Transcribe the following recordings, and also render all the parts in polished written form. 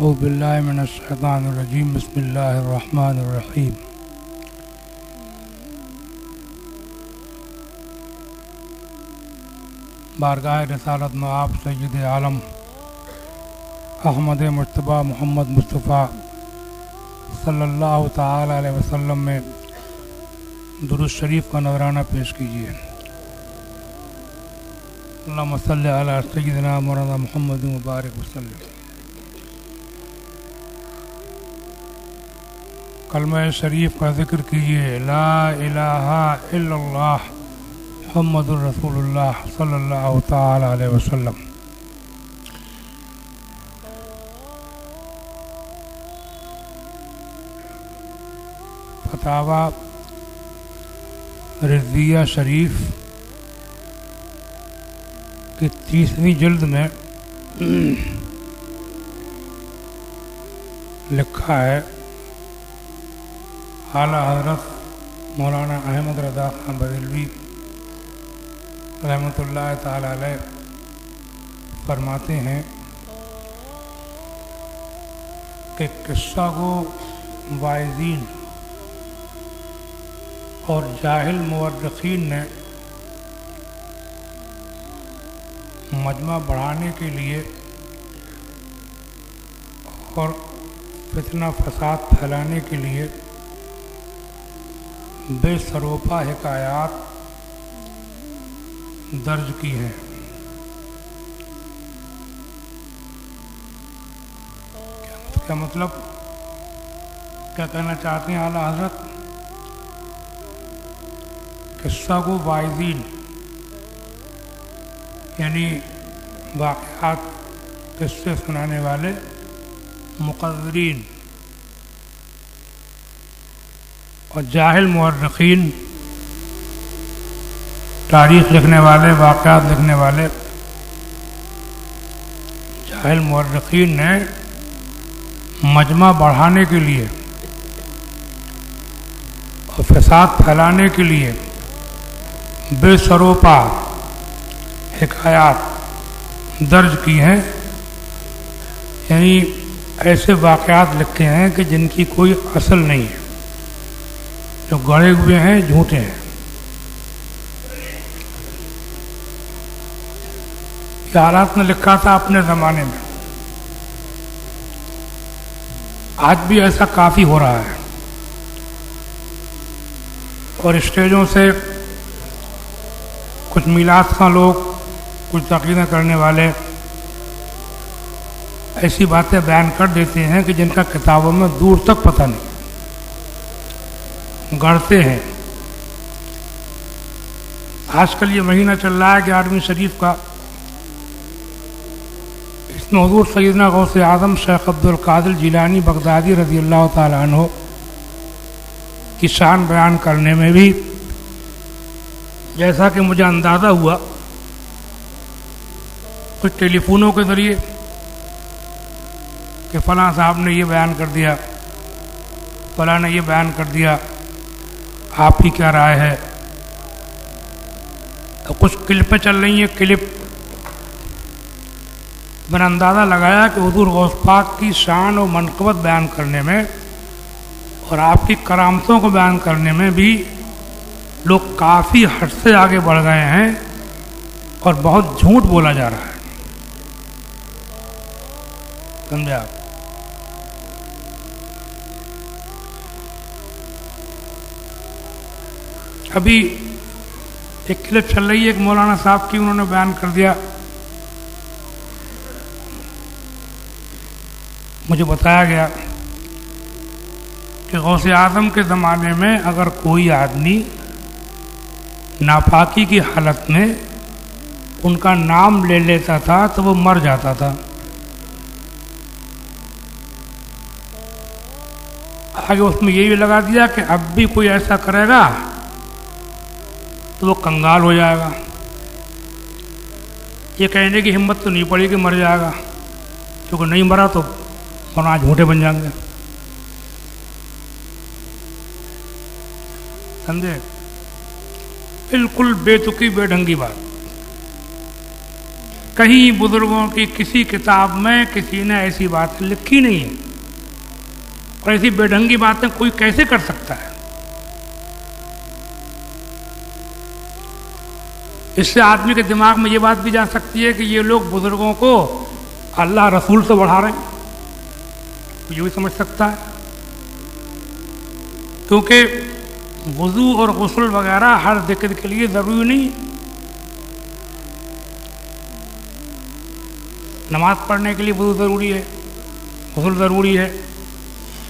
औज़ुबिल्लाहि मिनश्शैतानिर्रजीम बिस्मिल्लाहिर्रहमानिर्रहीम। बारगाह रिसालत में आप सय्यद आलम अहमद मुज्तबा मोहम्मद मुस्तफ़ा सल्लल्लाहु ताला अलैहि वसल्लम में दुरूद शरीफ का नज़राना पेश कीजिए। अल्लाहुम्मा सल्लि अला सय्यिदिना मौलाना मुहम्मद मुबारक वसल्लम। कलमा शरीफ का जिक्र कीजिए। ला इलाहा इल्लल्लाह मुहम्मदुर रसूलुल्लाह सल्लल्लाहु ताला अलैहि वसल्लम। फतावा रिज़विया शरीफ की 30वीं जिल्द में लिखा है, आला हज़रत मौलाना अहमद रज़ा खान बरेलवी रहमतुल्लाह ताला अलैह फरमाते हैं कि किस्सा को वाइज़ीन और जाहिल मुवर्रिखीन ने मजमा बढ़ाने के लिए और फितना फसाद फैलाने के लिए बेसरोपा हिकायात दर्ज की हैं। क्या मतलब, क्या कहना चाहते हैं आला हज़रत? किस्सा को वाइज़ीन यानी वाक़यात किस्से सुनाने वाले, मुक़र्रिरीन और जाहिल मुवर्रिखीन, तारीख़ लिखने वाले, वाक़यात लिखने वाले जाहिल मुवर्रिखीन ने मजमा बढ़ाने के लिए और फसाद फैलाने के लिए बेसरोपा हिकायात दर्ज की हैं, यानी ऐसे वाक़यात लिखे हैं कि जिनकी कोई असल नहीं है, जो गढ़े हुए हैं, झूठे हैं। ये हालात ने लिखा था अपने ज़माने में। आज भी ऐसा काफ़ी हो रहा है और स्टेजों से कुछ मिलाद का लोग, कुछ तक़ीदा करने वाले ऐसी बातें बयान कर देते हैं कि जिनका किताबों में दूर तक पता नहीं, गढ़ते हैं। आजकल ये महीना चल रहा है 11वीं शरीफ का, इसमें हुज़ूर सैयदना गौसे आज़म शेख अब्दुल कादिर जिलानी बगदादी रज़ी अल्लाह ताला अन्हु की शान बयान करने में भी, जैसा कि मुझे अंदाज़ा हुआ कुछ टेलीफोनों के ज़रिए कि फ़लाँ साहब ने ये बयान कर दिया, फ़लाँ ने ये बयान कर दिया, आपकी क्या राय है। तो कुछ क्लिपें चल रही हैं, क्लिप मैंने अंदाज़ा लगाया कि हुज़ूर गौस पाक की शान और मनक़बत बयान करने में और आपकी करामतों को बयान करने में भी लोग काफ़ी हद से आगे बढ़ गए हैं और बहुत झूठ बोला जा रहा है। समझे आप? अभी एक क्लिप चल रही है एक मौलाना साहब की, उन्होंने बयान कर दिया, मुझे बताया गया कि गौसे आज़म के ज़माने में अगर कोई आदमी नापाकी की हालत में उनका नाम ले लेता था तो वो मर जाता था। आगे उसमें ये भी लगा दिया कि अब भी कोई ऐसा करेगा तो वो कंगाल हो जाएगा। ये कहने की हिम्मत तो नहीं पड़ी कि मर जाएगा, क्योंकि नहीं मरा तो वरना झूठे बन जाएंगे। समझे? बिल्कुल बेतुकी बेढंगी बात। कहीं बुजुर्गों की किसी किताब में किसी ने ऐसी बात लिखी नहीं है, और ऐसी बेढंगी बातें कोई कैसे कर सकता है। इससे आदमी के दिमाग में ये बात भी जा सकती है कि ये लोग बुजुर्गों को अल्लाह रसूल से बढ़ा रहे हैं, ये भी समझ सकता है। क्योंकि वुज़ू और गुस्ल वगैरह हर जिक्र के लिए ज़रूरी नहीं है। नमाज पढ़ने के लिए वुज़ू ज़रूरी है, गुस्ल ज़रूरी है।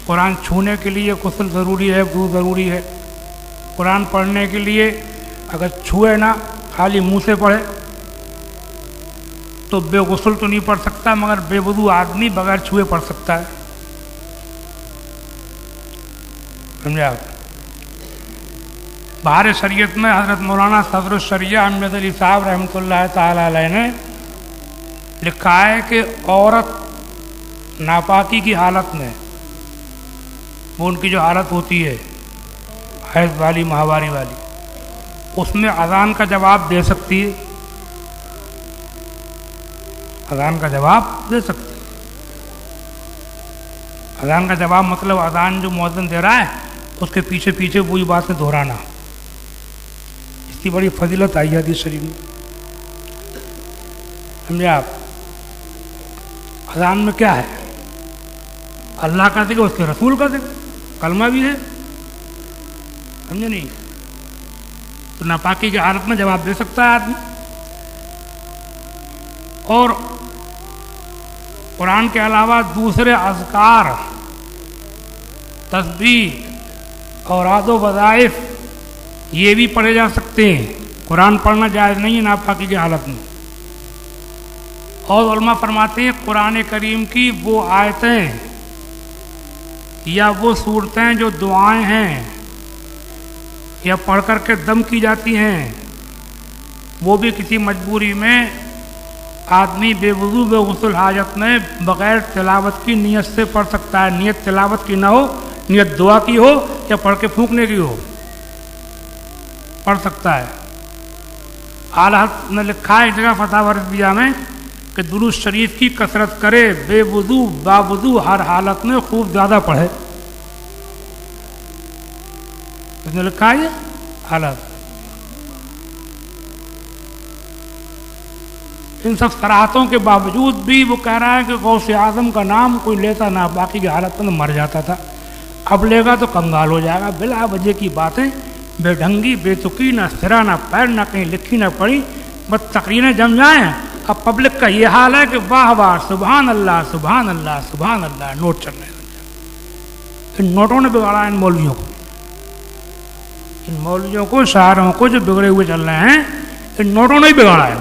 कुरान छूने के लिए गुस्ल ज़रूरी है, वुज़ू ज़रूरी है। कुरान पढ़ने के लिए अगर छुए ना, खाली मुंह से पढ़े तो बेगुस्ल तो नहीं पढ़ सकता, मगर बेवुज़ू आदमी बगैर छुए पढ़ सकता है। समझे आप? बाहर शरीयत में हज़रत मौलाना सदरुल शरिया अहमद अली साहब रहमतुल्लाह ताला अलैह ने लिखा है कि औरत नापाकी की हालत में, वो उनकी जो हालत होती है हैज़ वाली, माहवारी वाली, उसमें अज़ान का जवाब दे सकती है, अज़ान का जवाब दे सकती है। अज़ान का जवाब मतलब अज़ान जो मुअज्जिन दे रहा है उसके पीछे पीछे वही बातें दोहराना। इसकी बड़ी फजीलत आई है हदीस शरीफ में। समझे आप? अज़ान में क्या है? अल्लाह का जिक्र, उसके रसूल का जिक्र, कलमा भी है। समझे नहीं? तो नापाकी की हालत में जवाब दे सकता है आदमी। और कुरान के अलावा दूसरे अज़कार, तस्बीह और आदो वज़ाइफ ये भी पढ़े जा सकते हैं। कुरान पढ़ना जायज़ नहीं है नापाकी की हालत में। और उलमा फरमाते हैं कुरान करीम की वो आयतें या वो सूरतें जो दुआएं हैं या पढ़ कर के दम की जाती हैं, वो भी किसी मजबूरी में आदमी बेवुज़ू बेगुस्ल हाजत में बग़ैर तिलावत की नीयत से पढ़ सकता है। नीयत तिलावत की ना हो, नीयत दुआ की हो या पढ़ के फूंकने की हो, पढ़ सकता है। आला हज़रत ने लिखा है एक जगह फतवा रज़विया में कि दुरूद शरीफ की कसरत करे, बेवुज़ू बावुज़ू हर हालत में खूब ज़्यादा पढ़े। उसने लिखा है ये हालत। इन सब सराहतों के बावजूद भी वो कह रहा है कि गौसे आज़म का नाम कोई लेता ना, बाकी की हालत में मर जाता था, अब लेगा तो कंगाल हो जाएगा। बिला वजह की बातें बेढंगी, बेतुकी, ना सिरा ना पैर, ना कहीं लिखी ना पढ़ी, बस तकरीरें जम जाएं। अब पब्लिक का ये हाल है कि वाह वाह, सुभान अल्लाह, सुभान अल्लाह, सुभान अल्लाह, नोट चल रहे हैं। इन नोटों ने बिगाड़ा इन मौलवियों को, इन मौलवियों को, शायरों को जो बिगड़े हुए चल रहे हैं, इन नोटों ने ही बिगाड़ा है।